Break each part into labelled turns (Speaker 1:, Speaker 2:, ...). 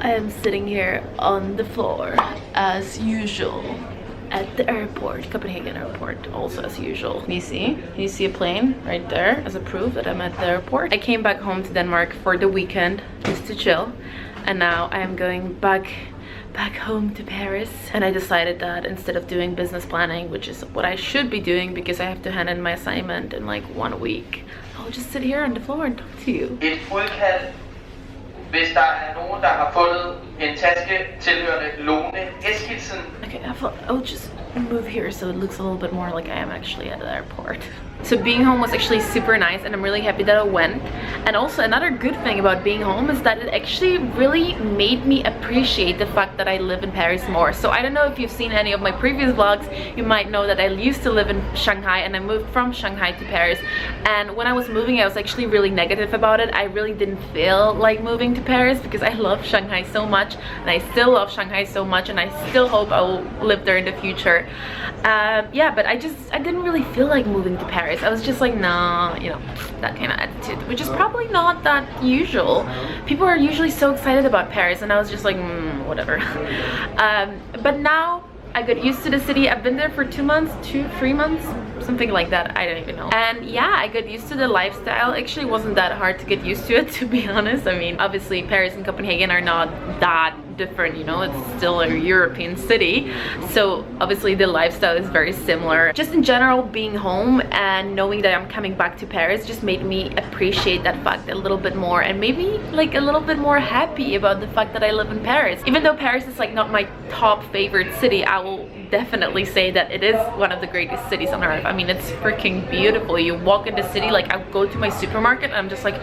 Speaker 1: I am sitting here on the floor as usual at the airport, Copenhagen airport, also as usual. Can you see a plane right there as a proof that I'm at the airport? I came back home to Denmark for the weekend just to chill, and now I am going back home to Paris. And I decided that instead of doing business planning, which is what I should be doing because I have to hand in my assignment in like 1 week, I'll just sit here on the floor and talk to you.
Speaker 2: Et fodkald, hvis der nogen, der har fundet en taske tilhørende Lone Eskildsen.
Speaker 1: Okay, I'll just move here so it looks a little bit more like I am actually at the airport. So being home was actually super nice, and I'm really happy that I went. And also another good thing about being home is that it actually really made me appreciate the fact that I live in Paris more. So I don't know if you've seen any of my previous vlogs, you might know that I used to live in Shanghai and I moved from Shanghai to Paris. And when I was moving, I was actually really negative about it. I really didn't feel like moving to Paris because I love Shanghai so much, and I still love Shanghai so much, and I still hope I will live there in the future. Yeah, but I didn't really feel like moving to Paris. I was just like, nah, you know, that kind of attitude, which is probably not that usual. People are usually so excited about Paris, and I was just like, whatever. But now I got used to the city. I've been there for 2 months, 3 months, something like that. I don't even know. And yeah, I got used to the lifestyle. Actually, it wasn't that hard to get used to it, to be honest. I mean, obviously Paris and Copenhagen are not that different, you know, it's still a European city, so obviously the lifestyle is very similar. Just in general, being home and knowing that I'm coming back to Paris just made me appreciate that fact a little bit more, and maybe like a little bit more happy about the fact that I live in Paris. Even though Paris is like not my top favorite city, I will definitely say that it is one of the greatest cities on earth. I mean, it's freaking beautiful. You walk in the city, like I go to my supermarket and I'm just like,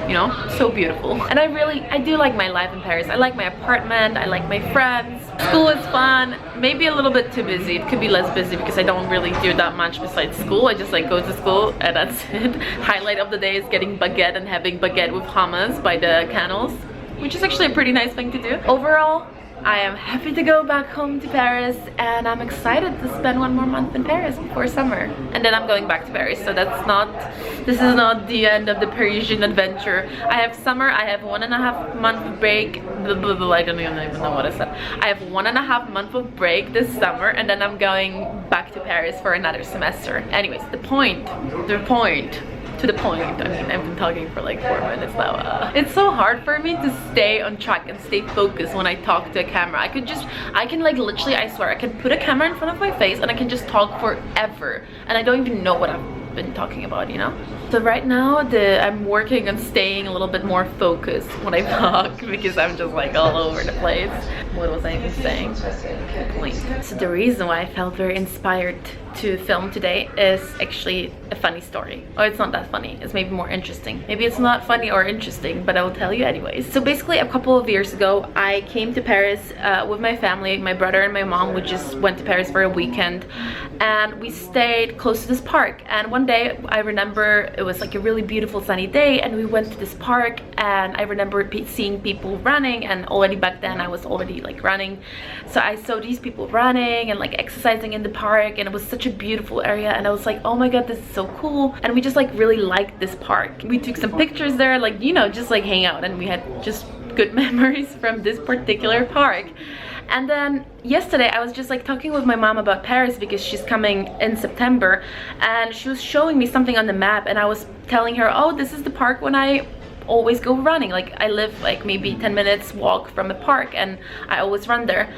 Speaker 1: you know, so beautiful. And I do like my life in Paris. I like my apartment, I like my friends. School is fun, maybe a little bit too busy. It could be less busy because I don't really do that much besides school. I just like go to school and that's it. Highlight of the day is getting baguette and having baguette with hummus by the canals, which is actually a pretty nice thing to do. Overall, I am happy to go back home to Paris, and I'm excited to spend 1 more month in Paris before summer. And then I'm going back to Paris, so this is not the end of the Parisian adventure. I have summer, I have 1.5 month break. I don't even know what I said. I have 1.5 month of break this summer, and then I'm going back to Paris for another semester. Anyways, to the point. I mean, I've been talking for like 4 minutes now. It's so hard for me to stay on track and stay focused when I talk to a camera. I can like literally, I swear, I can put a camera in front of my face and I can just talk forever. And I don't even know what I've been talking about, you know? So right now, I'm working on staying a little bit more focused when I talk because I'm just like all over the place. What was I even saying? Good point. So the reason why I felt very inspired to film today is actually a funny story. Or it's not that funny, it's maybe more interesting. Maybe it's not funny or interesting, but I will tell you anyways. So basically a couple of years ago, I came to Paris with my family. My brother and my mom, we just went to Paris for a weekend, and we stayed close to this park. And one day I remember it was like a really beautiful sunny day, and we went to this park, and I remember seeing people running, and already back then I was already like running. So I saw these people running and like exercising in the park, and it was such a beautiful area, and I was like, oh my god, this is so cool. And we just like really liked this park. We took some pictures there, like, you know, just like hang out, and we had just good memories from this particular park. And then yesterday I was just like talking with my mom about Paris because she's coming in September, and she was showing me something on the map, and I was telling her, oh, this is the park when I always go running. Like I live like maybe 10 minutes walk from a park, and I always run there.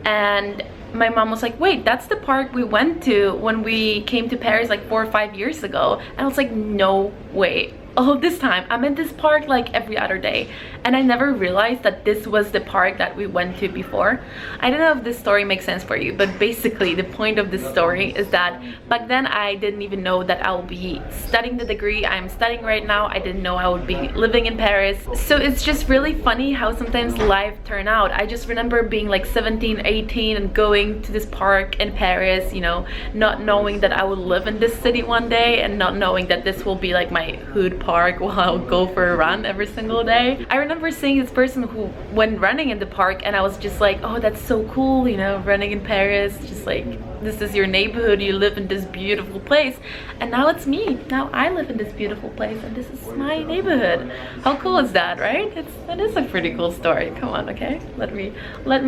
Speaker 1: And my mom was like, wait, that's the park we went to when we came to Paris like 4 or 5 years ago. And I was like, no way. All of this time I'm in this park like every other day, and I never realized that this was the park that we went to before. I don't know if this story makes sense for you, but basically the point of this story is that back then I didn't even know that I will be studying the degree I'm studying right now. I didn't know I would be living in Paris. So it's just really funny how sometimes life turn out. I just remember being like 17, 18 and going to this park in Paris, you know, not knowing that I would live in this city one day, and not knowing that this will be like my hood park while I'll go for a run every single day. I remember seeing this person who went running in the park, and I was just like, oh, that's so cool, you know, running in Paris, just like this is your neighborhood, you live in this beautiful place, and now it's me. Now I live in this beautiful place and this is my neighborhood. How cool is that, right? That is a pretty cool story. Come on, okay? Let me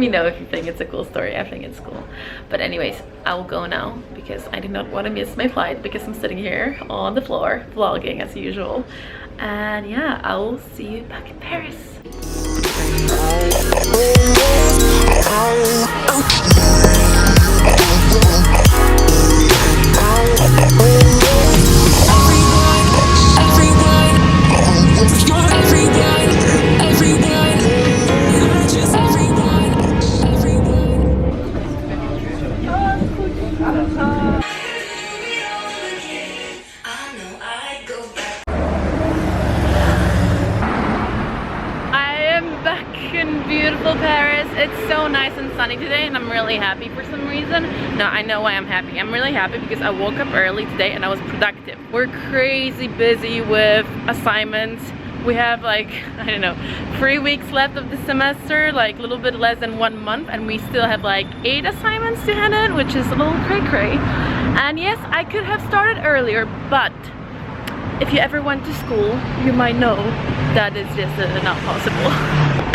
Speaker 1: know if you think it's a cool story. I think it's cool. But anyways, I will go now because I do not want to miss my flight because I'm sitting here on the floor vlogging as usual. And yeah, I will see you back in Paris. Beautiful Paris. It's so nice and sunny today and I'm really happy for some reason. No, I know why I'm happy. I'm really happy because I woke up early today and I was productive. We're crazy busy with assignments. We have like, I don't know, 3 weeks left of the semester, like a little bit less than 1 month, and we still have like 8 assignments to hand in, which is a little cray-cray. And yes, I could have started earlier, but if you ever went to school, you might know that it's just not possible.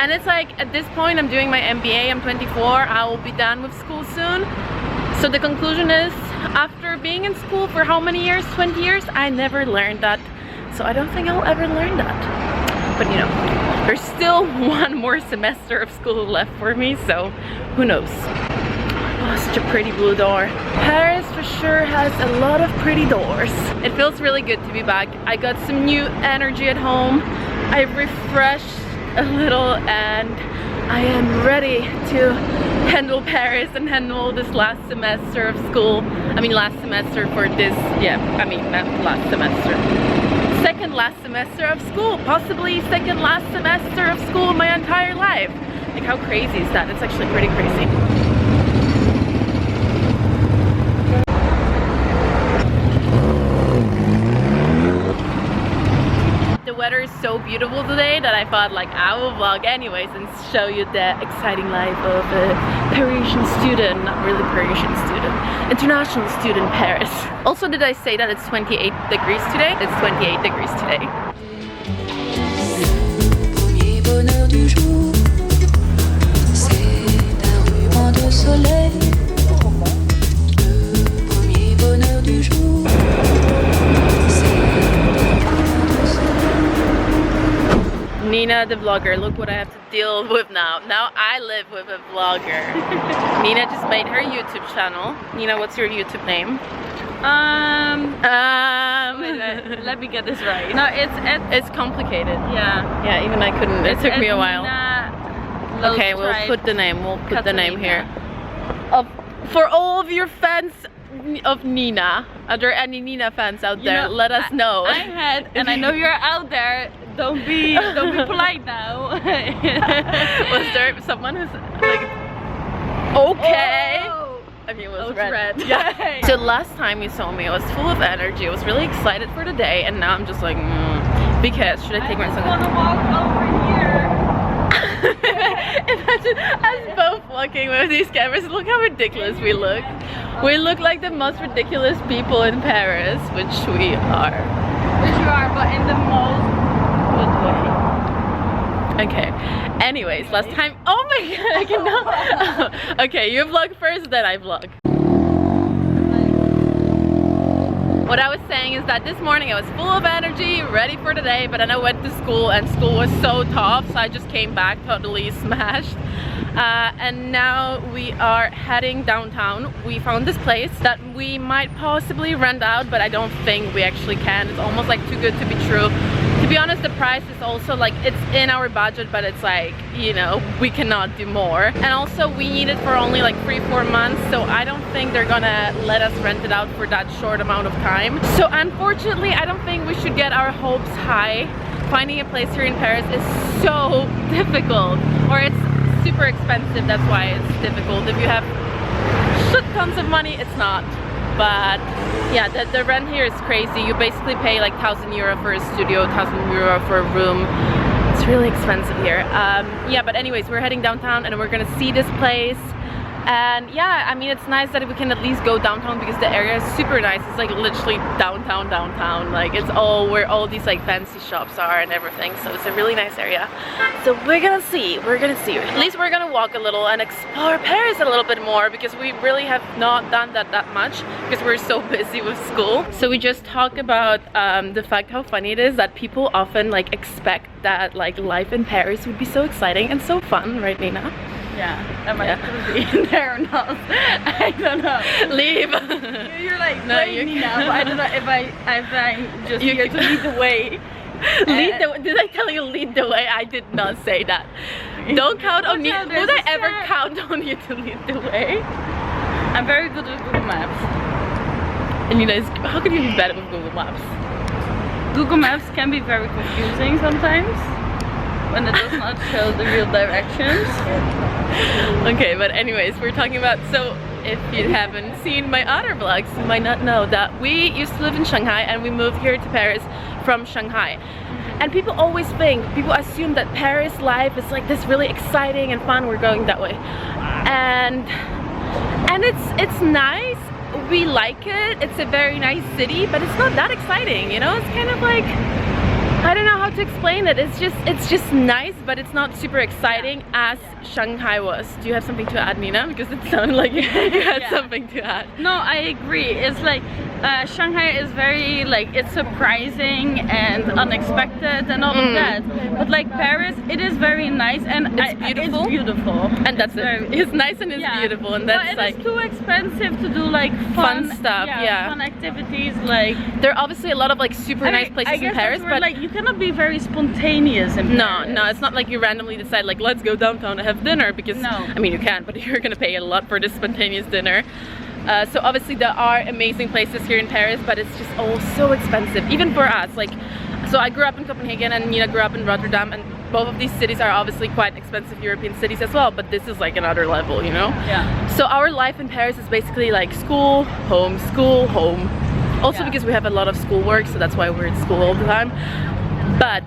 Speaker 1: And it's like, at this point, I'm doing my MBA, I'm 24, I will be done with school soon. So the conclusion is, after being in school for how many years? 20 years? I never learned that. So I don't think I'll ever learn that. But you know, there's still 1 more semester of school left for me, so who knows. Oh, such a pretty blue door. Paris for sure has a lot of pretty doors. It feels really good to be back. I got some new energy at home. I've refreshed a little and I am ready to handle Paris and handle this last semester of school. I mean last semester for this, yeah, I mean not last semester. Second last semester of school, possibly second last semester of school in my entire life. Like how crazy is that? It's actually pretty crazy. The weather is so beautiful today that I thought like I will vlog anyways and show you the exciting life of a Parisian student, not really Parisian student, international student in Paris. Also, did I say that it's 28 degrees today? It's 28 degrees today. Nina the vlogger, look what I have to deal with now. Now I live with a vlogger. Nina just made her YouTube channel. Nina, what's your YouTube name?
Speaker 3: Wait, let me get this right.
Speaker 1: No, it's complicated.
Speaker 3: Yeah.
Speaker 1: Yeah, even I couldn't. It took me a while. Okay, we'll put the name. We'll put the name here. For all of your fans of Nina, are there any Nina fans out there? Let us know.
Speaker 3: I had, and I know you're out there. Don't be polite now.
Speaker 1: Was there someone who's like, okay?
Speaker 3: Oh.
Speaker 1: I mean, it was red. Yeah. So last time you saw me, I was full of energy. I was really excited for the day, and now I'm just like, because should I take my son?
Speaker 3: I wanna walk over here.
Speaker 1: Imagine us both walking with these cameras. Look how ridiculous we look. We look like the most ridiculous people in Paris, which we are.
Speaker 3: Which you are, but in the most good way.
Speaker 1: Okay. Anyways, last time. Oh my god, I cannot. Okay, you vlog first, then I vlog. What I was saying is that this morning I was full of energy, ready for the day, but then I went to school and school was so tough, so I just came back totally smashed. And now we are heading downtown. We found this place that we might possibly rent out, but I don't think we actually can. It's almost like too good to be true. To be honest, the price is also like, it's in our budget, but it's like, you know, we cannot do more. And also we need it for only like 3-4 months, so I don't think they're gonna let us rent it out for that short amount of time. So unfortunately, I don't think we should get our hopes high. Finding a place here in Paris is so difficult, or it's super expensive. That's why it's difficult. If you have shit tons of money, it's not. But yeah, the rent here is crazy. You basically pay like €1,000 for a studio, €1,000 for a room. It's really expensive here. Yeah, but anyways, we're heading downtown and we're gonna see this place. And yeah, I mean, it's nice that we can at least go downtown because the area is super nice. It's like literally downtown. Like it's all where all these like fancy shops are and everything. So it's a really nice area. So we're gonna see. At least we're gonna walk a little and explore Paris a little bit more because we really have not done that much because we're so busy with school. So we just talked about the fact how funny it is that people often like expect that like life in Paris would be so exciting and so fun, right, Nina?
Speaker 3: Yeah, am I gonna be in there or not? I don't know.
Speaker 1: Leave.
Speaker 3: You're like,
Speaker 1: no,
Speaker 3: playing me now. I don't know if I'm just here to lead the way.
Speaker 1: Did I tell you lead the way? I did not say that. Don't count on me. Would I ever count on you to lead the way?
Speaker 3: I'm very good with Google Maps.
Speaker 1: And you guys, how can you be bad with Google Maps?
Speaker 3: Google Maps can be very confusing sometimes when it does not show the real directions.
Speaker 1: Okay, but anyways, we're talking about, so if you haven't seen my other vlogs, you might not know that we used to live in Shanghai and we moved here to Paris from Shanghai. And people always people assume that Paris life is like this really exciting and fun. We're going that way. And it's nice. We like it. It's a very nice city, but it's not that exciting, you know? It's kind of like, I don't know how to explain it. It's just nice, but it's not super exciting as Shanghai was. Do you have something to add, Nina? Because it sounded like you had something to add.
Speaker 3: No, I agree. It's like Shanghai is very like, it's surprising and unexpected and all of that. But like Paris, it is very nice and
Speaker 1: it's beautiful.
Speaker 3: It's beautiful.
Speaker 1: And that's it. It's nice and it's beautiful, and that's
Speaker 3: like, it's too expensive to do like fun
Speaker 1: stuff. Yeah,
Speaker 3: fun activities. Like
Speaker 1: there are obviously a lot of like super nice places in Paris, but
Speaker 3: like you cannot be very spontaneous in Paris.
Speaker 1: No, it's not like you randomly decide like let's go downtown and have dinner, because I mean you can, but you're gonna pay a lot for this spontaneous dinner. So obviously there are amazing places here in Paris, but it's just all so expensive, even for us. Like, so I grew up in Copenhagen and Nina grew up in Rotterdam, and both of these cities are obviously quite expensive European cities as well, but this is like another level, you know?
Speaker 3: Yeah.
Speaker 1: So our life in Paris is basically like school, home, school, home. Also because we have a lot of schoolwork, so that's why we're in school all the time. But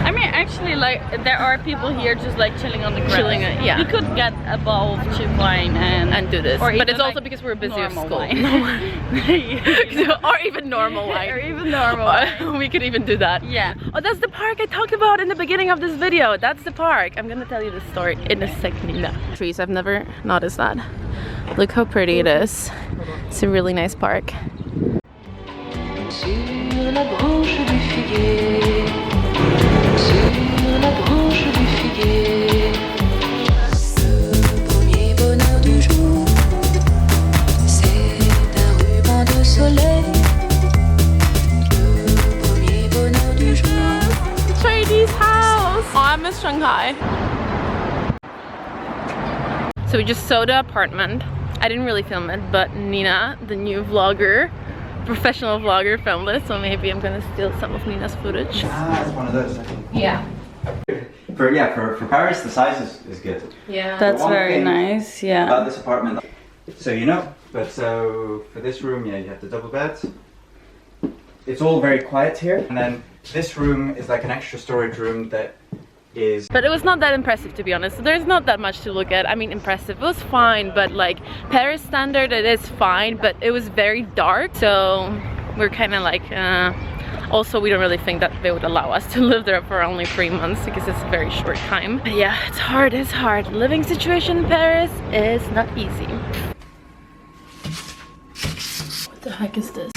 Speaker 3: I mean, actually, like there are people here just like chilling on the grass.
Speaker 1: Yeah.
Speaker 3: We could get a bowl of cheap wine and
Speaker 1: do this, but it's also
Speaker 3: like
Speaker 1: because we're busy with school.
Speaker 3: Wine.
Speaker 1: Or even normal wine.
Speaker 3: Or even normal wine.
Speaker 1: We could even do that.
Speaker 3: Yeah.
Speaker 1: Oh, that's the park I talked about in the beginning of this video. That's the park. I'm gonna tell you the story in a second. Nina. Trees. I've never noticed that. Look how pretty it is. It's a really nice park. Chinese house! Oh, I miss Shanghai. So we just saw the apartment. I didn't really film it, but Nina, the new vlogger, professional vlogger, filmed it, so maybe I'm gonna steal some of Nina's footage.
Speaker 4: Ah, it's one of those.
Speaker 1: Yeah.
Speaker 4: For Paris, the size is good.
Speaker 1: Yeah.
Speaker 3: That's very nice. Yeah.
Speaker 4: About this apartment, so you know, but so for this room, yeah, you have the double bed. It's all very quiet here, and then this room is like an extra storage room that is.
Speaker 1: But it was not that impressive, to be honest. There's not that much to look at. I mean, impressive. It was fine, but like Paris standard, it is fine. But it was very dark, so we're kind of like. Also, we don't really think that they would allow us to live there for only 3 months because it's a very short time. But yeah, it's hard. It's hard. Living situation in Paris is not easy. What the heck is this?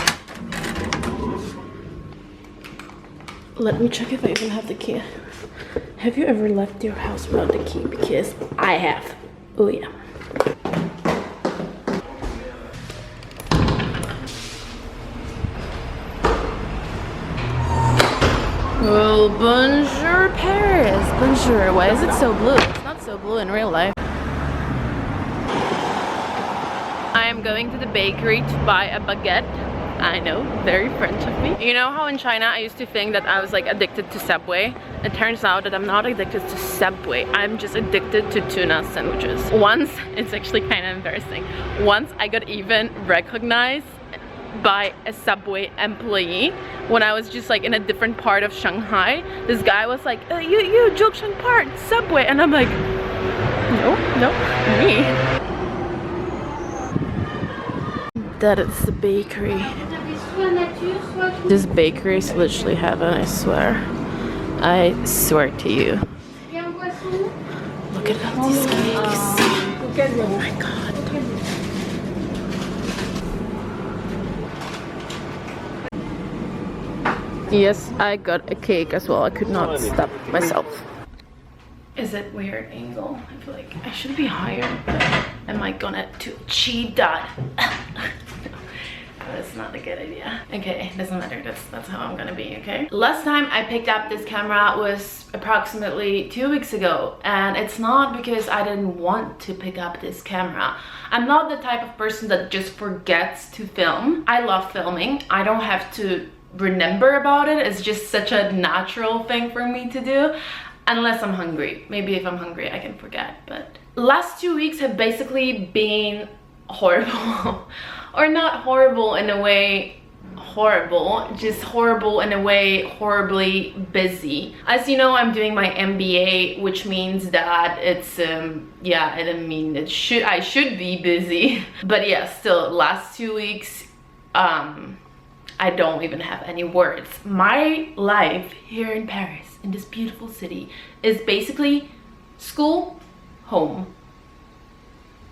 Speaker 1: Let me check if I even have the key. Have you ever left your house without the key? Because I have. Oh yeah. Well, bonjour Paris. Bonjour. Why is it so blue? It's not so blue in real life. I am going to the bakery to buy a baguette. I know, very French of me. You know how in China I used to think that I was like addicted to Subway? It turns out that I'm not addicted to Subway. I'm just addicted to tuna sandwiches. Once, it's actually kind of embarrassing. Once I got even recognized by a Subway employee when I was just like in a different part of Shanghai. This guy was like, you Zhongshan Park, Subway, and I'm like, No, me. That is the bakery. This bakery is literally heaven, I swear. I swear to you. Look at all these cakes. Oh my god. Yes, I got a cake as well. I could not stop myself. Is it weird angle? I feel like I should be higher, but am I gonna to achieve that? That's not a good idea. Okay, doesn't matter. That's how I'm gonna be, okay? Last time I picked up this camera was approximately 2 weeks ago, and it's not because I didn't want to pick up this camera. I'm not the type of person that just forgets to film. I love filming. I don't have to remember about it. It's just such a natural thing for me to do. Unless I'm hungry. Maybe if I'm hungry I can forget, but last 2 weeks have basically been horrible. Or not horrible in a way horrible, just horrible in a way horribly busy. As you know, I'm doing my MBA, which means that it's yeah, I mean I should be busy. But yeah, still last 2 weeks I don't even have any words. My life here in Paris, in this beautiful city, is basically school, home.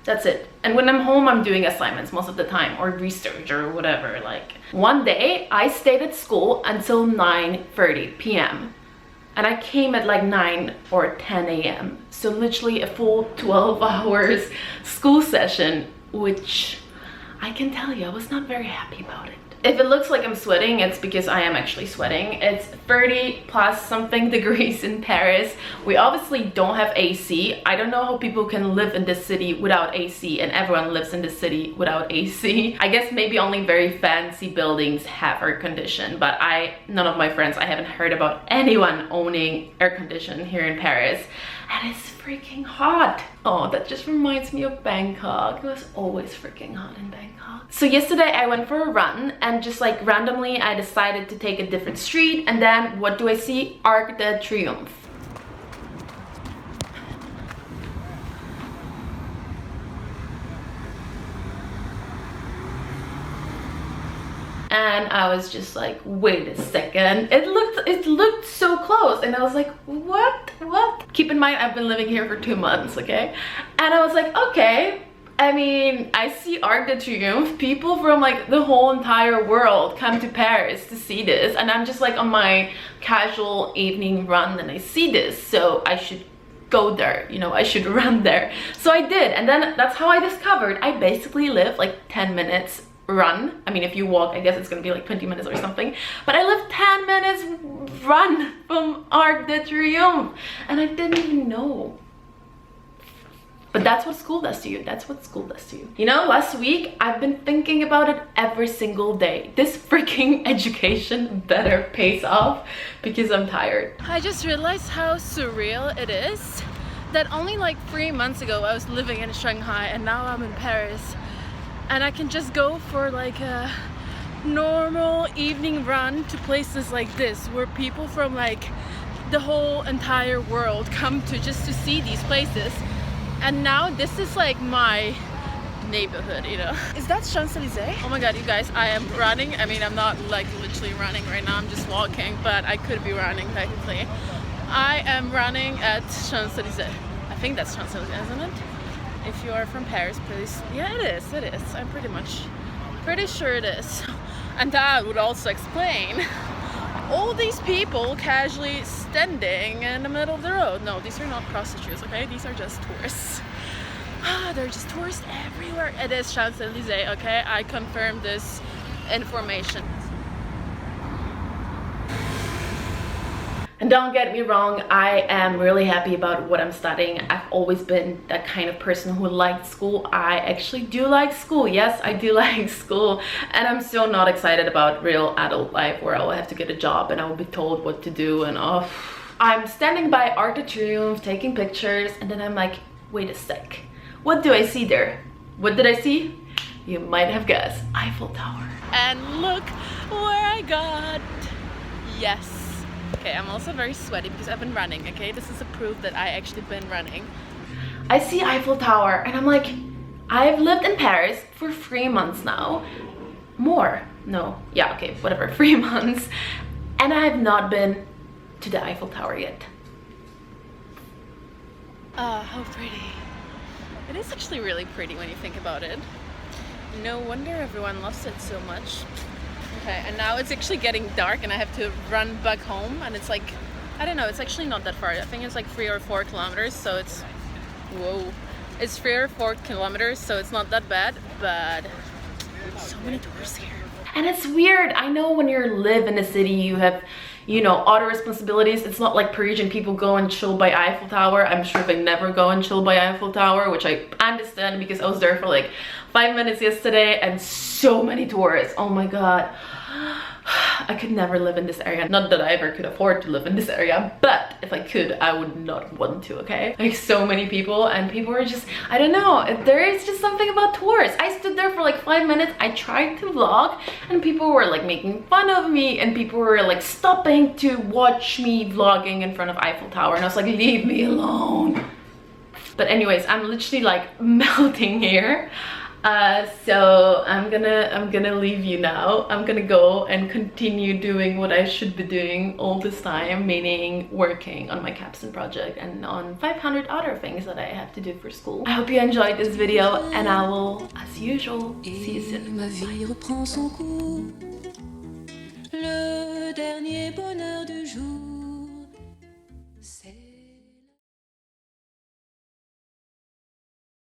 Speaker 1: That's it. And when I'm home, I'm doing assignments most of the time, or research or whatever. Like one day I stayed at school until 9:30 p.m. and I came at like 9 or 10 a.m. So literally a full 12 hours school session, which I can tell you I was not very happy about it. If it looks like I'm sweating, it's because I am actually sweating. It's 30 plus something degrees in Paris. We obviously don't have AC. I don't know how people can live in this city without AC, and everyone lives in this city without AC. I guess maybe only very fancy buildings have air condition, but none of my friends, I haven't heard about anyone owning air condition here in Paris. And it's freaking hot. Oh, that just reminds me of Bangkok. It was always freaking hot in Bangkok. So yesterday I went for a run, and just like randomly I decided to take a different street, and then what do I see? Arc de Triomphe. And I was just like, wait a second, it looked so close, and I was like, what? Keep in mind I've been living here for 2 months, okay? And I was like, okay, I mean, I see Arc de Triomphe, people from like the whole entire world come to Paris to see this, and I'm just like on my casual evening run and I see this, so I should go there, you know, I should run there. So I did, and then that's how I discovered I basically live like 10 minutes run. I mean, if you walk, I guess it's gonna be like 20 minutes or something, but I live 10 minutes run from Arc de Triomphe, and I didn't even know. But that's what school does to you. That's what school does to you. You know, last week I've been thinking about it every single day. This freaking education better pays off, because I'm tired. I just realized how surreal it is that only like 3 months ago I was living in Shanghai, and now I'm in Paris. And I can just go for like a normal evening run to places like this, where people from like the whole entire world come to just to see these places. And now this is like my neighborhood, you know. Is that Champs-Élysées? Oh my god, you guys, I am running. I mean, I'm not like literally running right now, I'm just walking, but I could be running technically. I am running at Champs-Élysées. I think that's Champs-Élysées, isn't it? If you are from Paris, please. Yeah, it is. I'm pretty sure it is. And that would also explain all these people casually standing in the middle of the road. No, these are not prostitutes, okay? These are just tourists. They're just tourists everywhere. It is Champs-Élysées, okay? I confirm this information. And don't get me wrong, I am really happy about what I'm studying. I've always been that kind of person who liked school. I actually do like school. Yes, I do like school. And I'm still not excited about real adult life, where I will have to get a job and I will be told what to do, and oh. I'm standing by Arc de Triomphe taking pictures, and then I'm like, wait a sec. What do I see there? What did I see? You might have guessed. Eiffel Tower. And look where I got. Yes. Okay, I'm also very sweaty because I've been running, okay? This is a proof that I actually been running. I see Eiffel Tower and I'm like, I've lived in Paris for 3 months now. More. No. Yeah, okay, whatever. 3 months. And I have not been to the Eiffel Tower yet.
Speaker 3: How pretty. It is actually really pretty when you think about it. No wonder everyone loves it so much. Okay, and now it's actually getting dark and I have to run back home, and it's like, I don't know, it's actually not that far. I think it's like 3 or 4 kilometers, so it's, whoa. It's 3 or 4 kilometers, so it's not that bad, but so many tourists here.
Speaker 1: And it's weird. I know when you live in a city, you have, you know, other responsibilities. It's not like Parisian people go and chill by Eiffel Tower. I'm sure they never go and chill by Eiffel Tower, which I understand because I was there for like 5 minutes yesterday and so many tourists. Oh my god. I could never live in this area. Not that I ever could afford to live in this area, but if I could, I would not want to, okay? Like so many people, and people are just, I don't know, there is just something about tourists. I stood there for like 5 minutes, I tried to vlog, and people were like making fun of me, and people were like stopping to watch me vlogging in front of Eiffel Tower, and I was like, leave me alone. But anyways, I'm literally like melting here. So I'm gonna leave you now. I'm gonna go and continue doing what I should be doing all this time, meaning working on my capstone project and on 500 other things that I have to do for school. I hope you enjoyed this video, and I will, as usual, see you soon.
Speaker 5: Ma vie reprend son cours. Le dernier bonheur du jour.